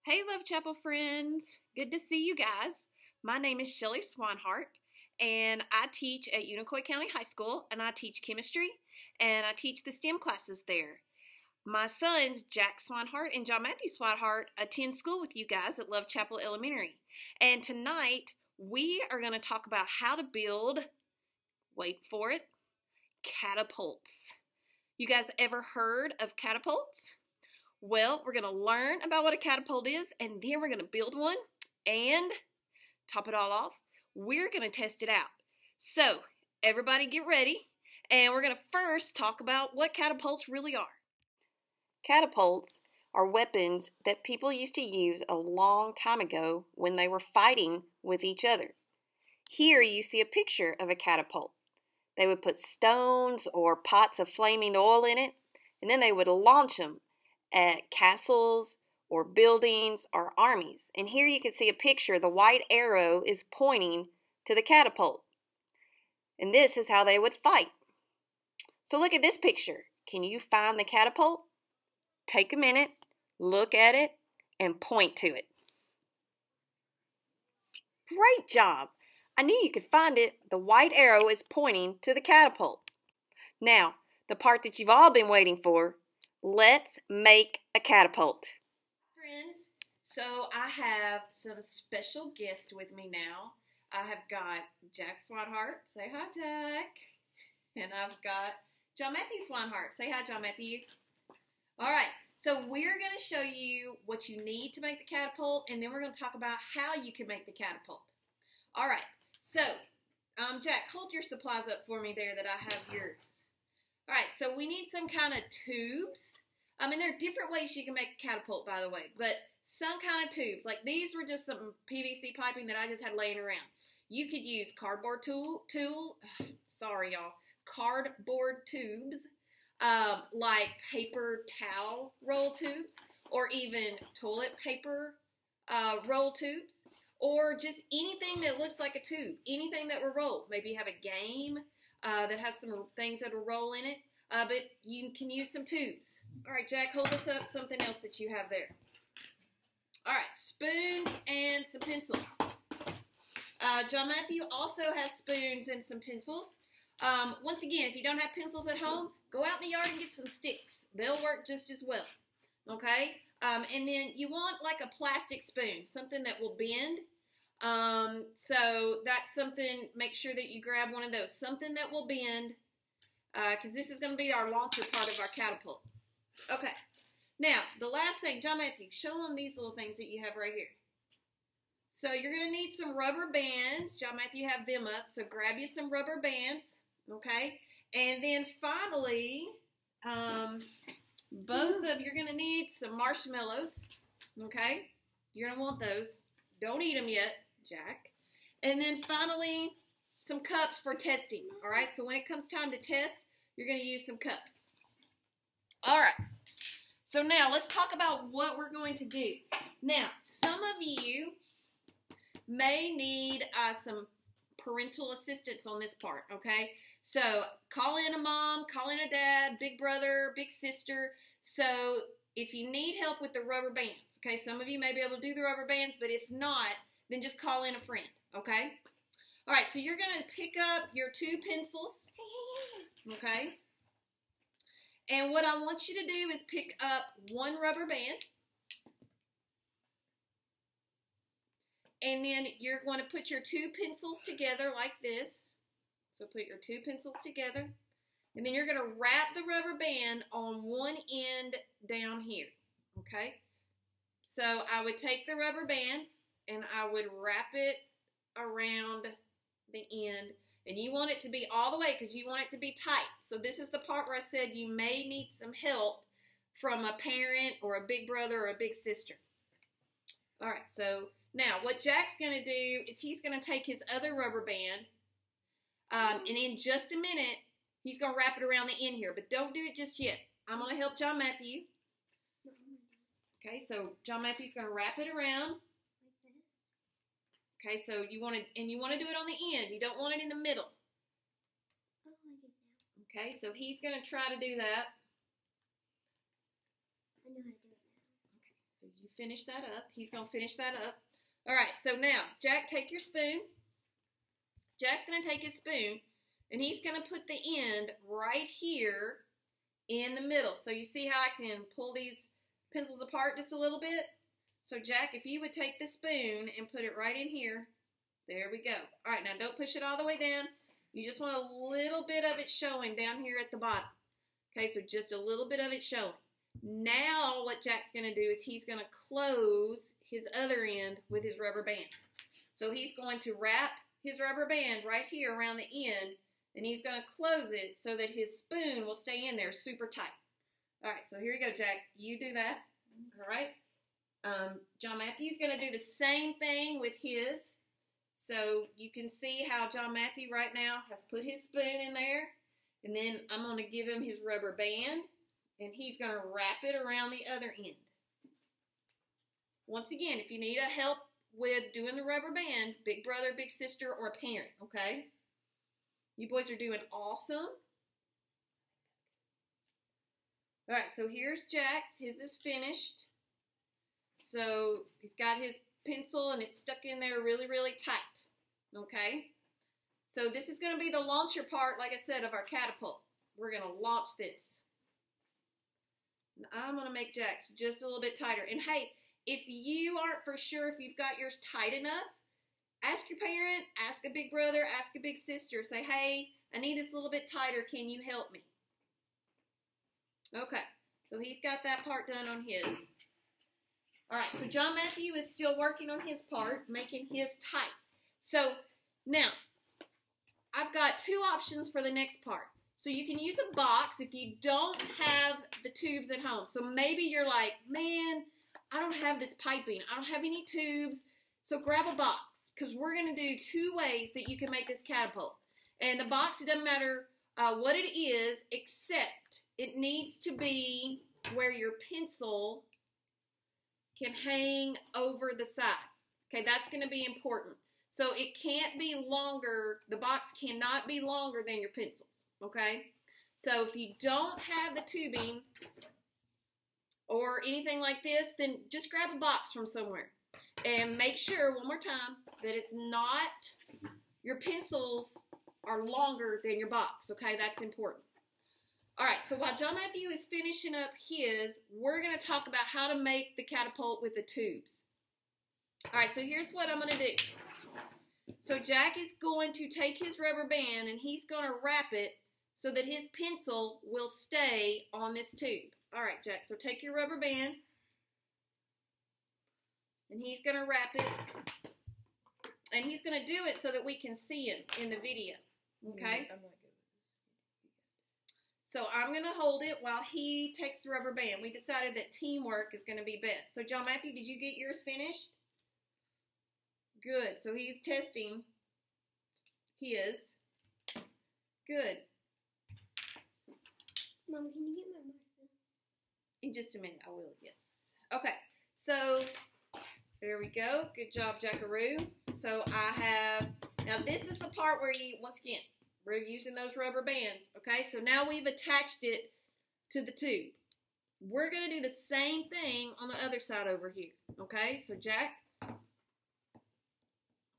Hey, Love Chapel friends. Good to see you guys. My name is Shelly Swanhart, and I teach at Unicoi County High School, and I teach chemistry, and I teach the STEM classes there. My sons, Jack Swanhart and John Matthew Swanhart, attend school with you guys at Love Chapel Elementary. And tonight, we are going to talk about how to build, wait for it, catapults. You guys ever heard of catapults? Well, we're going to learn about what a catapult is, and then we're going to build one, and top it all off, we're going to test it out. So, everybody get ready, and we're going to first talk about what catapults really are. Catapults are weapons that people used to use a long time ago when they were fighting with each other. Here you see a picture of a catapult. They would put stones or pots of flaming oil in it, and then they would launch them at castles or buildings or armies. And here you can see a picture. The white arrow is pointing to the catapult. And this is how they would fight. So look at this picture. Can you find the catapult? Take a minute, look at it, and point to it. Great job! I knew you could find it. The white arrow is pointing to the catapult. Now, the part that you've all been waiting for. Let's make a catapult. Friends, so I have some special guests with me now. I have got Jack Swanhart. Say hi, Jack. And I've got John Matthew Swanhart. Say hi, John Matthew. All right, so we're going to show you what you need to make the catapult, and then we're going to talk about how you can make the catapult. All right, so Jack, hold your supplies up for me there that I have yours. All right, so we need some kind of tubes. There are different ways you can make a catapult, by the way, but some kind of tubes. Like these were just some PVC piping that I just had laying around. You could use cardboard cardboard tubes, like paper towel roll tubes, or even toilet paper roll tubes, or just anything that looks like a tube, anything that will roll. Maybe you have a game that has some things that will roll in it, but you can use some tubes. All right, Jack, hold us up something else that you have there. All right, spoons and some pencils. John Matthew also has spoons and some pencils. Once again, if you don't have pencils at home, go out in the yard and get some sticks. They'll work just as well, okay? And then you want like a plastic spoon, something that will bend. So that's something, make sure that you grab one of those, something that will bend, because this is going to be our launcher part of our catapult. Okay, now the last thing, John Matthew, show them these little things that you have right here. So you're going to need some rubber bands. John Matthew have them up, so grab you some rubber bands, okay? And then finally, you're going to need some marshmallows, okay? You're going to want those. Don't eat them yet, Jack. And then finally, some cups for testing, all right? So when it comes time to test, you're going to use some cups. All right. So now let's talk about what we're going to do. Now, some of you may need some parental assistance on this part, okay? So call in a mom, call in a dad, big brother, big sister. So if you need help with the rubber bands, okay, some of you may be able to do the rubber bands, but if not, then just call in a friend, okay? All right, so you're going to pick up your two pencils, okay? And what I want you to do is pick up one rubber band. And then you're going to put your two pencils together like this. So put your two pencils together. And then you're going to wrap the rubber band on one end down here, okay? So I would take the rubber band and I would wrap it around the end. And you want it to be all the way because you want it to be tight. So this is the part where I said you may need some help from a parent or a big brother or a big sister. All right, so now what Jack's going to do is he's going to take his other rubber band and in just a minute, he's going to wrap it around the end here, but don't do it just yet. I'm going to help John Matthew. Okay, so John Matthew's going to wrap it around. Okay, so you want to do it on the end. You don't want it in the middle. Okay, so he's going to try to do that. I know how to do it now. Okay, so you finish that up. He's going to finish that up. All right, so now, Jack, take your spoon. Jack's going to take his spoon, and he's going to put the end right here in the middle. So you see how I can pull these pencils apart just a little bit? So Jack, if you would take the spoon and put it right in here. There we go. All right, now don't push it all the way down. You just want a little bit of it showing down here at the bottom. Okay, so just a little bit of it showing. Now what Jack's going to do is he's going to close his other end with his rubber band. So he's going to wrap his rubber band right here around the end, and he's going to close it so that his spoon will stay in there super tight. All right, so here you go, Jack. You do that. All right. John Matthew's going to do the same thing with his. So you can see how John Matthew right now has put his spoon in there. And then I'm going to give him his rubber band. And he's going to wrap it around the other end. Once again, if you need help with doing the rubber band, big brother, big sister, or a parent, okay? You boys are doing awesome. All right, so here's Jack's. His is finished. So he's got his pencil and it's stuck in there really, really tight, okay? So this is going to be the launcher part, like I said, of our catapult. We're going to launch this. And I'm going to make Jack's just a little bit tighter. And hey, if you aren't for sure if you've got yours tight enough, ask your parent, ask a big brother, ask a big sister. Say, hey, I need this a little bit tighter. Can you help me? Okay, so he's got that part done on his. All right, so John Matthew is still working on his part, making his tight. So now, I've got two options for the next part. So you can use a box if you don't have the tubes at home. So maybe you're like, man, I don't have this piping. I don't have any tubes. So grab a box, because we're going to do two ways that you can make this catapult. And the box, it doesn't matter what it is, except it needs to be where your pencil can hang over the side. Okay, that's going to be important. So it can't be longer, the box cannot be longer than your pencils, okay? So if you don't have the tubing or anything like this, then just grab a box from somewhere. And make sure, one more time, that it's not, your pencils are longer than your box, okay? That's important. All right, so while John Matthew is finishing up his, we're going to talk about how to make the catapult with the tubes. All right, so here's what I'm going to do. So Jack is going to take his rubber band and he's going to wrap it so that his pencil will stay on this tube. All right, Jack, so take your rubber band and he's going to wrap it. And he's going to do it so that we can see him in the video, okay? So I'm going to hold it while he takes the rubber band. We decided that teamwork is going to be best. So John Matthew, did you get yours finished? Good. So he's testing his. Good. Mom, can you get my marker? In just a minute, I will, yes. Okay, so there we go. Good job, Jackaroo. So I have, now this is the part where you, once again, we're using those rubber bands, okay? So now we've attached it to the tube. We're going to do the same thing on the other side over here, okay? So Jack,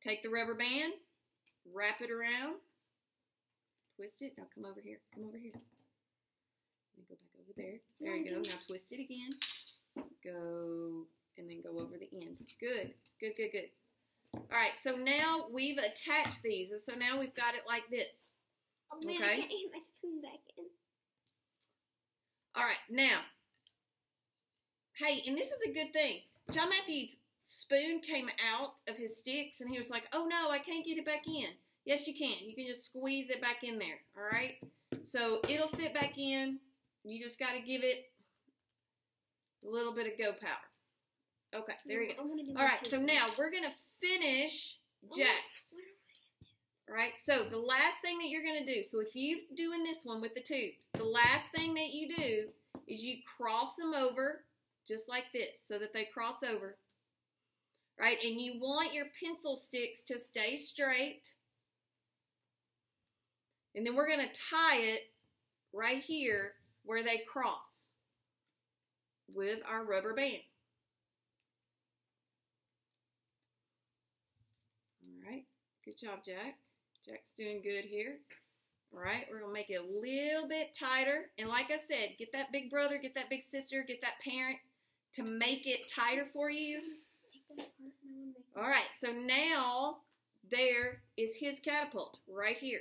take the rubber band, wrap it around, twist it. Now come over here. Come over here. Let me go back over there. There you go. Now twist it again. Go, and then go over the end. Good. Good, good, good. All right, so now we've attached these, and so now we've got it like this. Oh, man, okay? I can't get my spoon back in. All right, now, hey, and this is a good thing. John Matthew's spoon came out of his sticks, and he was like, oh, no, I can't get it back in. Yes, you can. You can just squeeze it back in there, all right? So it'll fit back in. You just got to give it a little bit of go power. Okay, there you go. All right, so now we're going to finish Jack's. All right, so the last thing that you're going to do, so if you're doing this one with the tubes, the last thing that you do is you cross them over just like this so that they cross over, right? And you want your pencil sticks to stay straight. And then we're going to tie it right here where they cross with our rubber band. Good job, Jack. Jack's doing good here. All right, we're going to make it a little bit tighter. And like I said, get that big brother, get that big sister, get that parent to make it tighter for you. All right, so now there is his catapult right here.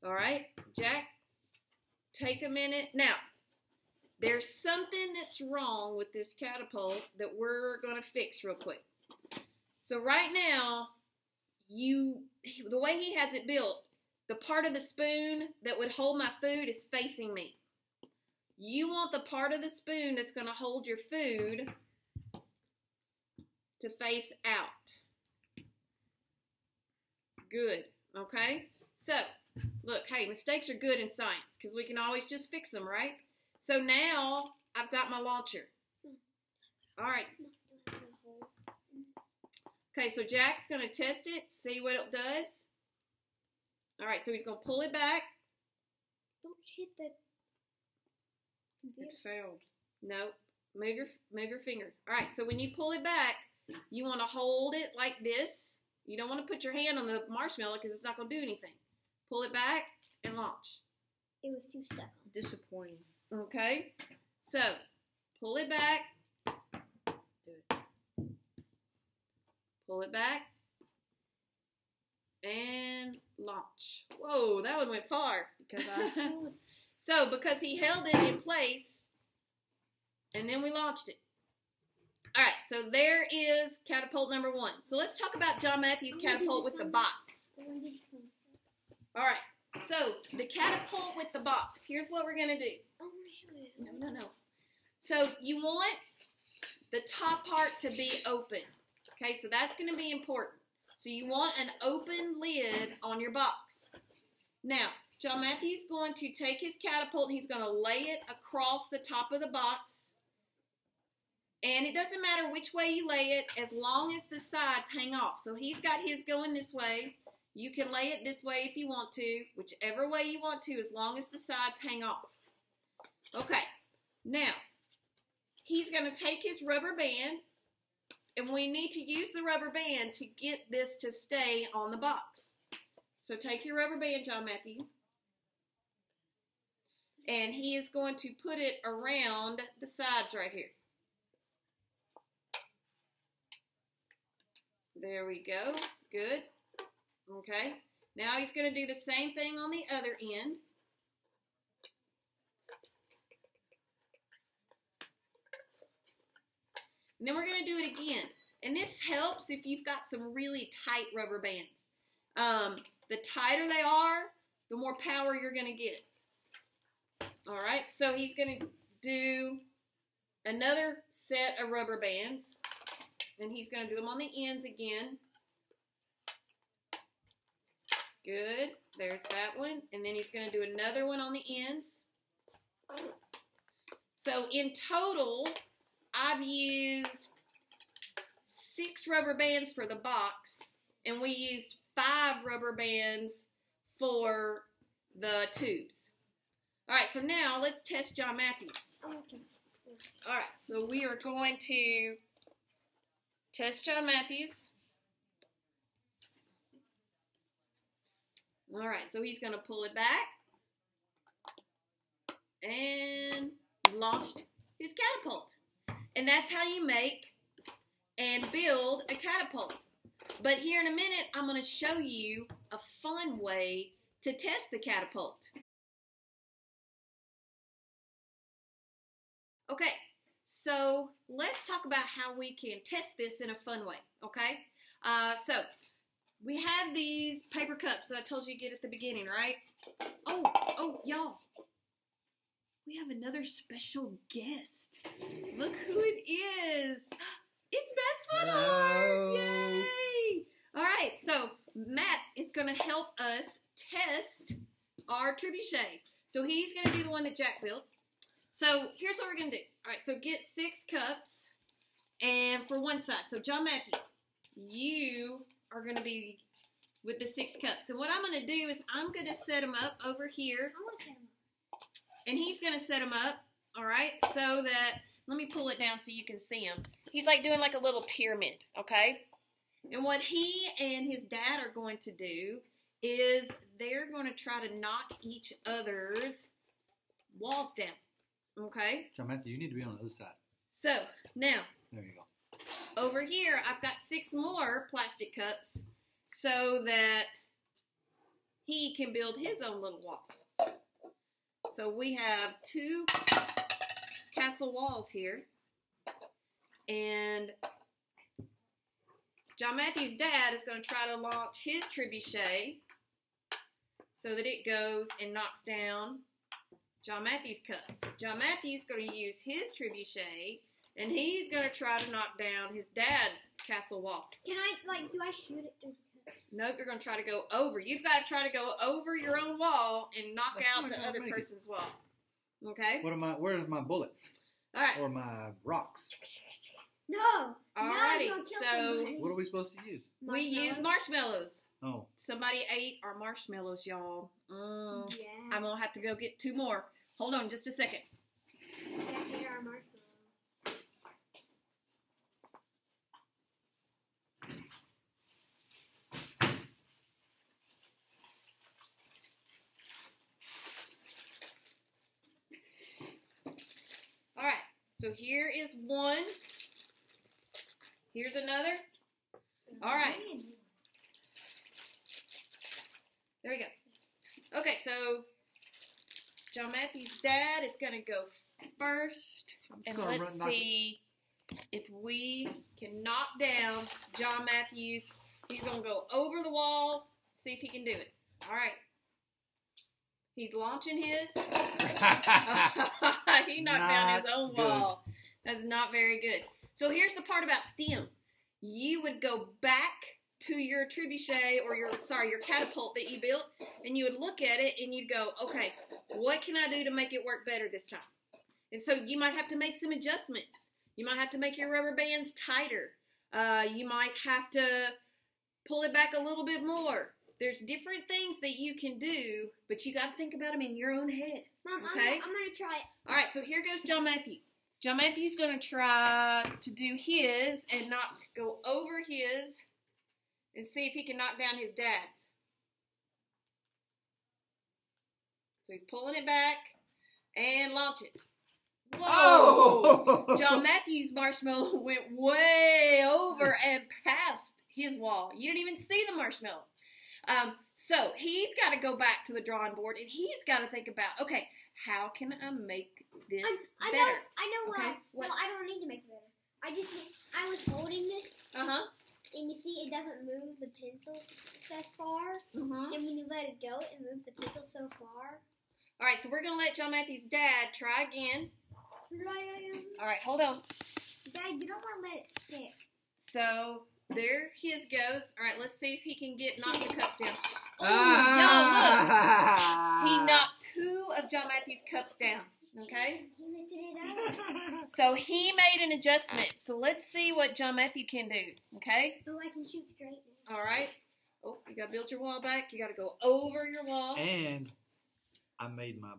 All right, Jack, take a minute. Now, there's something that's wrong with this catapult that we're going to fix real quick. So right now, the way he has it built, the part of the spoon that would hold my food is facing me. You want the part of the spoon that's going to hold your food to face out. Good, okay? So, look, hey, mistakes are good in science because we can always just fix them, right? So now I've got my launcher. All right. Okay, so Jack's going to test it, see what it does. All right, so he's going to pull it back. Don't hit the... It failed. No, move your finger. All right, so when you pull it back, you want to hold it like this. You don't want to put your hand on the marshmallow because it's not going to do anything. Pull it back and launch. It was too stuck. Disappointing. Okay, so pull it back. Do it. Pull it back. And launch. Whoa, that one went far. Because he held it in place, and then we launched it. All right, so there is catapult number 1. So let's talk about John Matthews' catapult with the box. All right, so the catapult with the box. Here's what we're going to do. No. So you want the top part to be open. Okay, so that's going to be important. So you want an open lid on your box. Now, John Matthews is going to take his catapult and he's going to lay it across the top of the box. And it doesn't matter which way you lay it as long as the sides hang off. So he's got his going this way. You can lay it this way if you want to, whichever way you want to, as long as the sides hang off. Okay, now, he's going to take his rubber band, and we need to use the rubber band to get this to stay on the box. So take your rubber band, John Matthew, and he is going to put it around the sides right here. There we go. Good. Okay. Now he's going to do the same thing on the other end. And then we're going to do it again. And this helps if you've got some really tight rubber bands. The tighter they are, the more power you're going to get. All right, so he's going to do another set of rubber bands. And he's going to do them on the ends again. Good. There's that one. And then he's going to do another one on the ends. So in total, I've used 6 rubber bands for the box, and we used 5 rubber bands for the tubes. All right, so now let's test John Matthews. All right, so we are going to test John Matthews. All right, so he's going to pull it back and launched his catapult. And that's how you make and build a catapult. But here in a minute, I'm going to show you a fun way to test the catapult. Okay, so let's talk about how we can test this in a fun way, okay? So we have these paper cups that I told you to get at the beginning, right? Oh, y'all. We have another special guest. Look who it is. It's Matt Swanhart. Yay! All right, so Matt is going to help us test our trebuchet. So he's going to do the one that Jack built. So here's what we're going to do. All right, so get 6 cups and for one side. So John Matthew, you are going to be with the 6 cups. And what I'm going to do is I'm going to set them up over here. And he's going to set them up, all right, so that, let me pull it down so you can see him. He's like doing like a little pyramid, okay? And what he and his dad are going to do is they're going to try to knock each other's walls down. Okay? John Matthew, you need to be on the other side. So, now, There you go. over here, I've got 6 more plastic cups so that he can build his own little wall. So we have 2 castle walls here. And John Matthew's dad is going to try to launch his trebuchet so that it goes and knocks down John Matthew's cups. John Matthew's going to use his trebuchet, and he's going to try to knock down his dad's castle walls. Can I, do I shoot it through the cup? Nope, you're going to try to go over. You've got to try to go over your own wall and knock That's out not the gonna other make it. person's wall. Okay? Where's my bullets? All right. Or my rocks? No. Alrighty, No, don't kill so somebody. What are we supposed to use? We use marshmallows. Oh. Somebody ate our marshmallows, y'all. Yeah. I'm going to have to go get 2 more. Hold on just a second. That hit our marshmallow. All right, so here is 1. Here's another. All right, there we go. Okay, so John Matthew's dad is going to go first. And let's see if we can knock down John Matthews. He's going to go over the wall, see if he can do it. All right. He's launching his. He knocked down his own wall. That's not very good. So here's the part about STEM. You would go back to your trebuchet or your catapult that you built, and you would look at it and you'd go, okay, what can I do to make it work better this time? And so you might have to make some adjustments. You might have to make your rubber bands tighter. You might have to pull it back a little bit more. There's different things that you can do, but you got to think about them in your own head. Mom, Okay? I'm going to try it. All right, so here goes John Matthew. John Matthew's going to try to do his and not go over his and see if he can knock down his dad's. So he's pulling it back and launch it. Whoa! Oh! John Matthew's marshmallow went way over and past his wall. You didn't even see the marshmallow. So he's got to go back to the drawing board and he's got to think about, okay, how can I make this better? I know Okay, why. what? No, I don't need to make it better. I was holding this, Uh-huh. and you see it doesn't move the pencil that far. Mm-hmm. And when you let it go, it moves the pencil so far. All right, so we're going to let John Matthew's dad try again. All right, hold on. Dad, you don't want to let it stick. So there his goes. All right, let's see if he can knock the cups down. Oh, Ah! y'all, look. He knocked 2 of John Matthew's cups down. Okay? He lifted it up. So he made an adjustment. So let's see what John Matthew can do. Okay? Oh, I can shoot straight now. All right. Oh, you got to build your wall back. You got to go over your wall. And I made my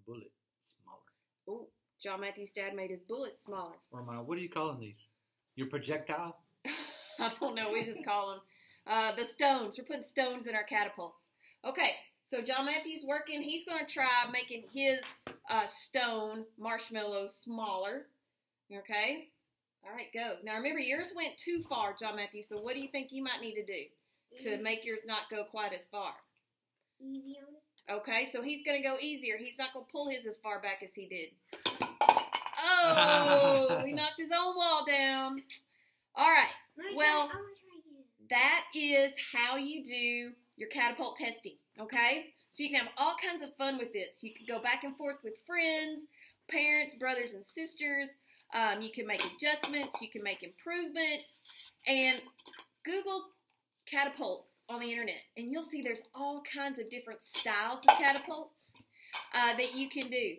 bullet smaller. Oh, John Matthew's dad made his bullets smaller. Or what are you calling these? Your projectile? I don't know. We just call them the stones. We're putting stones in our catapults. Okay. So John Matthew's working. He's going to try making his stone marshmallow smaller. Okay? All right, go. Now remember, yours went too far, John Matthew. So what do you think you might need to do to make yours not go quite as far? Easy on it. Okay, so he's going to go easier. He's not going to pull his as far back as he did. Oh, he knocked his own wall down. All right. Well, I want to try again. that is how you do your catapult testing, okay? So you can have all kinds of fun with this. You can go back and forth with friends, parents, brothers, and sisters. You can make adjustments. You can make improvements. And Google catapults on the internet, and you'll see there's all kinds of different styles of catapults that you can do.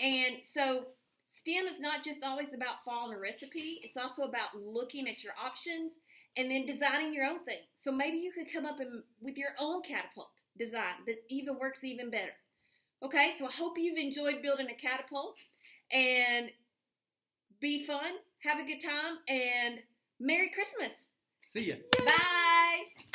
And so STEM is not just always about following a recipe. It's also about looking at your options and then designing your own thing. So maybe you could come up with your own catapult design that even works even better. Okay, so I hope you've enjoyed building a catapult, and be fun, have a good time, and Merry Christmas. See ya. Bye.